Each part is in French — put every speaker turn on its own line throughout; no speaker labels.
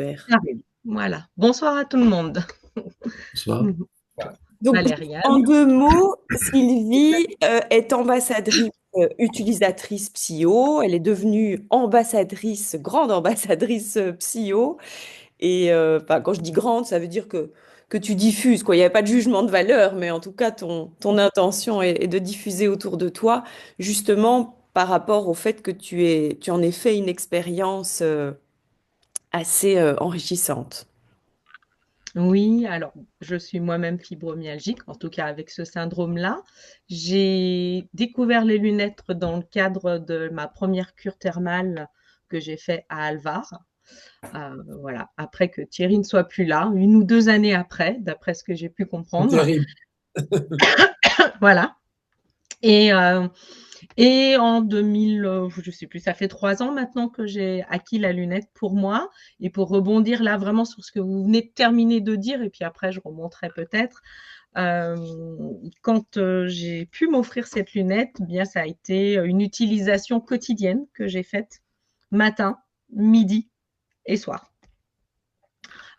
Super.
Arrive. Voilà. Bonsoir à tout le monde.
Bonsoir.
Donc, en
Valériane.
2 mots, Sylvie est ambassadrice, utilisatrice Psyo. Elle est devenue ambassadrice, grande ambassadrice Psyo. Et enfin, quand je dis grande, ça veut dire que tu diffuses, quoi. Il n'y a pas de jugement de valeur, mais en tout cas, ton intention est de diffuser autour de toi, justement par rapport au fait que tu en aies fait une expérience assez enrichissante.
Oui, alors je suis moi-même fibromyalgique, en tout cas avec ce syndrome-là. J'ai découvert les lunettes dans le cadre de ma première cure thermale que j'ai fait à Alvar. Voilà, après que Thierry ne soit plus là, 1 ou 2 années après, d'après ce que j'ai pu
C'est
comprendre.
terrible.
Voilà. Et, euh, Et en 2000, je sais plus, ça fait 3 ans maintenant que j'ai acquis la lunette pour moi. Et pour rebondir là vraiment sur ce que vous venez de terminer de dire, et puis après je remonterai peut-être. Euh, Quand j'ai pu m'offrir cette lunette, eh bien ça a été une utilisation quotidienne que j'ai faite matin, midi et soir.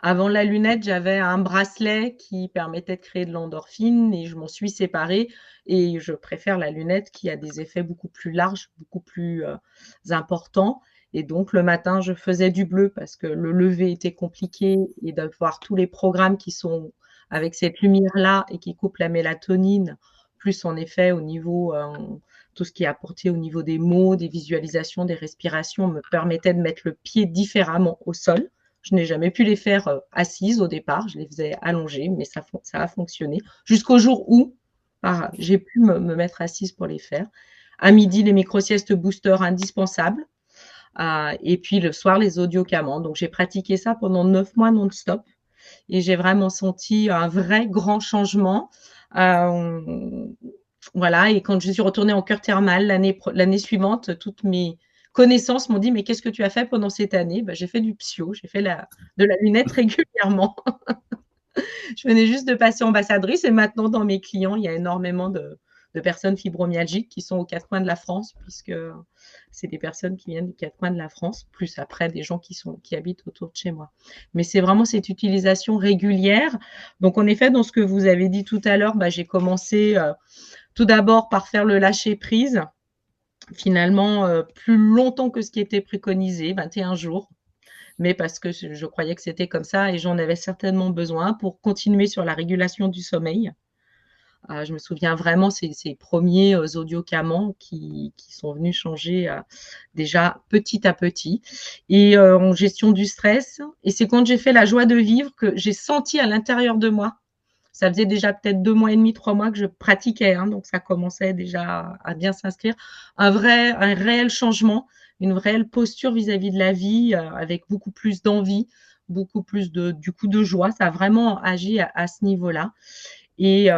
Avant la lunette, j'avais un bracelet qui permettait de créer de l'endorphine et je m'en suis séparée et je préfère la lunette qui a des effets beaucoup plus larges, beaucoup plus importants. Et donc le matin, je faisais du bleu parce que le lever était compliqué et d'avoir tous les programmes qui sont avec cette lumière-là et qui coupent la mélatonine, plus en effet au niveau, tout ce qui est apporté au niveau des mots, des visualisations, des respirations, me permettait de mettre le pied différemment au sol. Je n'ai jamais pu les faire assises au départ, je les faisais allongées, mais ça a fonctionné. Jusqu'au jour où j'ai pu me mettre assise pour les faire. À midi, les micro-siestes booster indispensables. Et puis le soir, les audiocamans. Donc j'ai pratiqué ça pendant 9 mois non-stop. Et j'ai vraiment senti un vrai grand changement. Euh, voilà, et quand je suis retournée en cure thermale l'année suivante, toutes mes connaissances m'ont dit, mais qu'est-ce que tu as fait pendant cette année? Ben, j'ai fait du psy, j'ai fait de la lunette régulièrement. Je venais juste de passer ambassadrice et maintenant dans mes clients, il y a énormément de personnes fibromyalgiques qui sont aux 4 coins de la France, puisque c'est des personnes qui viennent des 4 coins de la France, plus après des gens qui habitent autour de chez moi. Mais c'est vraiment cette utilisation régulière. Donc en effet, dans ce que vous avez dit tout à l'heure, bah, j'ai commencé tout d'abord par faire le lâcher prise, finalement plus longtemps que ce qui était préconisé, 21 jours, mais parce que je croyais que c'était comme ça et j'en avais certainement besoin pour continuer sur la régulation du sommeil. Je me souviens vraiment ces premiers audiocamans qui sont venus changer déjà petit à petit. Et en gestion du stress, et c'est quand j'ai fait la joie de vivre que j'ai senti à l'intérieur de moi. Ça faisait déjà peut-être 2 mois et demi, 3 mois que je pratiquais, hein, donc ça commençait déjà à bien s'inscrire. Un réel changement, une réelle posture vis-à-vis de la vie, avec beaucoup plus d'envie, beaucoup plus du coup de joie. Ça a vraiment agi à ce niveau-là. Et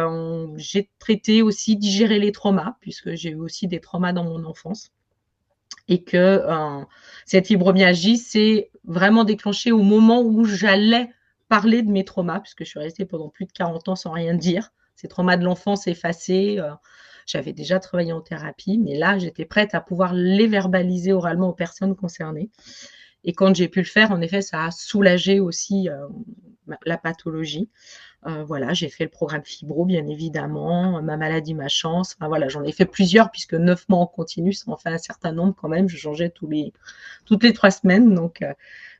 j'ai traité aussi, digérer les traumas, puisque j'ai eu aussi des traumas dans mon enfance. Et que cette fibromyalgie s'est vraiment déclenchée au moment où j'allais parler de mes traumas, puisque je suis restée pendant plus de 40 ans sans rien dire. Ces traumas de l'enfance effacés, j'avais déjà travaillé en thérapie, mais là, j'étais prête à pouvoir les verbaliser oralement aux personnes concernées. Et quand j'ai pu le faire, en effet, ça a soulagé aussi la pathologie. Voilà, j'ai fait le programme Fibro, bien évidemment, ma maladie, ma chance. Enfin, voilà, j'en ai fait plusieurs puisque 9 mois en continu, ça en fait un certain nombre quand même. Je changeais toutes les 3 semaines, donc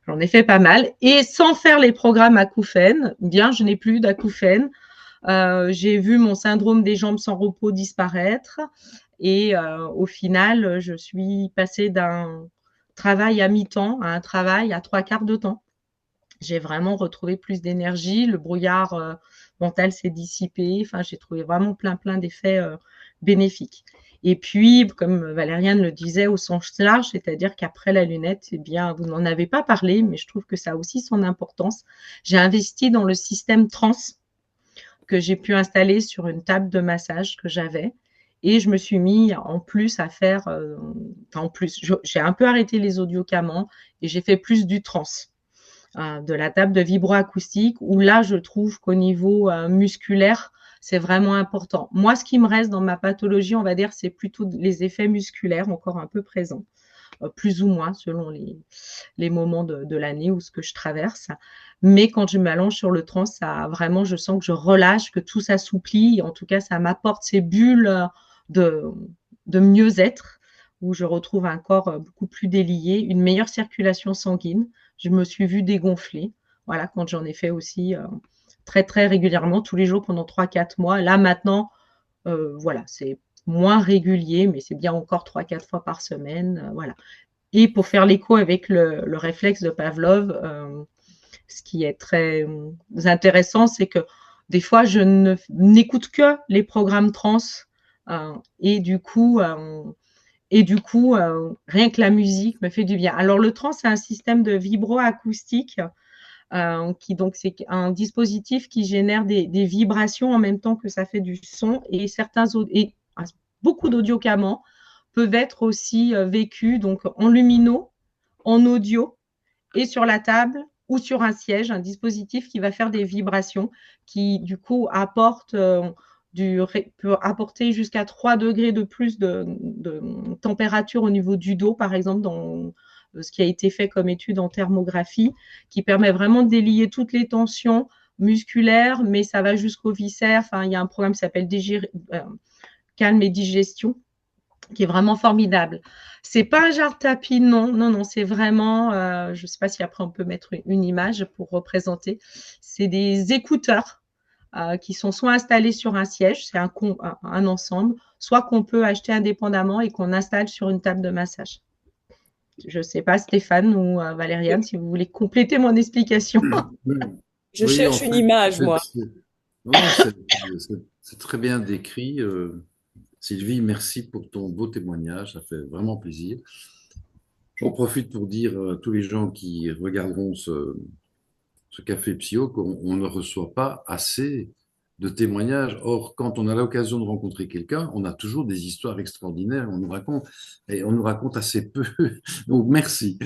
j'en ai fait pas mal. Et sans faire les programmes acouphènes, bien, je n'ai plus d'acouphènes. J'ai vu mon syndrome des jambes sans repos disparaître. Et au final, je suis passée d'un travail à mi-temps à un travail à 3/4 de temps. J'ai vraiment retrouvé plus d'énergie, le brouillard mental s'est dissipé, enfin j'ai trouvé vraiment plein d'effets bénéfiques. Et puis, comme Valériane le disait, au sens large, c'est-à-dire qu'après la lunette, eh bien, vous n'en avez pas parlé, mais je trouve que ça a aussi son importance. J'ai investi dans le système trans que j'ai pu installer sur une table de massage que j'avais. Et je me suis mis en plus à faire, en plus, j'ai un peu arrêté les audiocamans et j'ai fait plus du trans, de la table de vibroacoustique, où là, je trouve qu'au niveau musculaire, c'est vraiment important. Moi, ce qui me reste dans ma pathologie, on va dire, c'est plutôt les effets musculaires encore un peu présents. plus ou moins selon les moments de l'année ou ce que je traverse. Mais quand je m'allonge sur le trance, ça vraiment, je sens que je relâche, que tout s'assouplit. En tout cas, ça m'apporte ces bulles de, de mieux-être où je retrouve un corps beaucoup plus délié, une meilleure circulation sanguine. Je me suis vue dégonfler. Voilà, quand j'en ai fait aussi très très régulièrement, tous les jours pendant 3 4 mois. Là maintenant, voilà, c'est moins régulier, mais c'est bien encore 3 4 fois par semaine. Voilà. Et pour faire l'écho avec le réflexe de Pavlov, ce qui est très intéressant, c'est que des fois, je n'écoute que les programmes trans euh, et du coup, euh, rien que la musique me fait du bien. Alors, le trans, c'est un système de vibro-acoustique qui donc c'est un dispositif qui génère des vibrations en même temps que ça fait du son et beaucoup d'audiocamans peuvent être aussi vécus donc en lumino, en audio et sur la table ou sur un siège, un dispositif qui va faire des vibrations qui du coup peut apporter jusqu'à 3 degrés de plus de température au niveau du dos, par exemple, dans ce qui a été fait comme étude en thermographie, qui permet vraiment de délier toutes les tensions musculaires, mais ça va jusqu'aux viscères. Enfin, il y a un programme qui s'appelle Calme et Digestion, qui est vraiment formidable. C'est pas un genre tapis, non, non, non, c'est vraiment, je ne sais pas si après on peut mettre une image pour représenter. C'est des écouteurs qui sont soit installés sur un siège, c'est un ensemble, soit qu'on peut acheter indépendamment et qu'on installe sur une table de massage. Je ne sais pas, Stéphane ou Valériane, si vous voulez compléter mon explication.
Je
Oui, en
cherche une
fait,
image, moi.
non, non, c'est très bien décrit. Sylvie, merci pour ton beau témoignage, ça fait vraiment plaisir. J'en profite pour dire à tous les gens qui regarderont ce café psycho qu'on ne reçoit pas assez de témoignages. Or, quand on a l'occasion de rencontrer quelqu'un, on a toujours des histoires extraordinaires, on nous raconte, et on nous raconte assez peu. Donc, merci.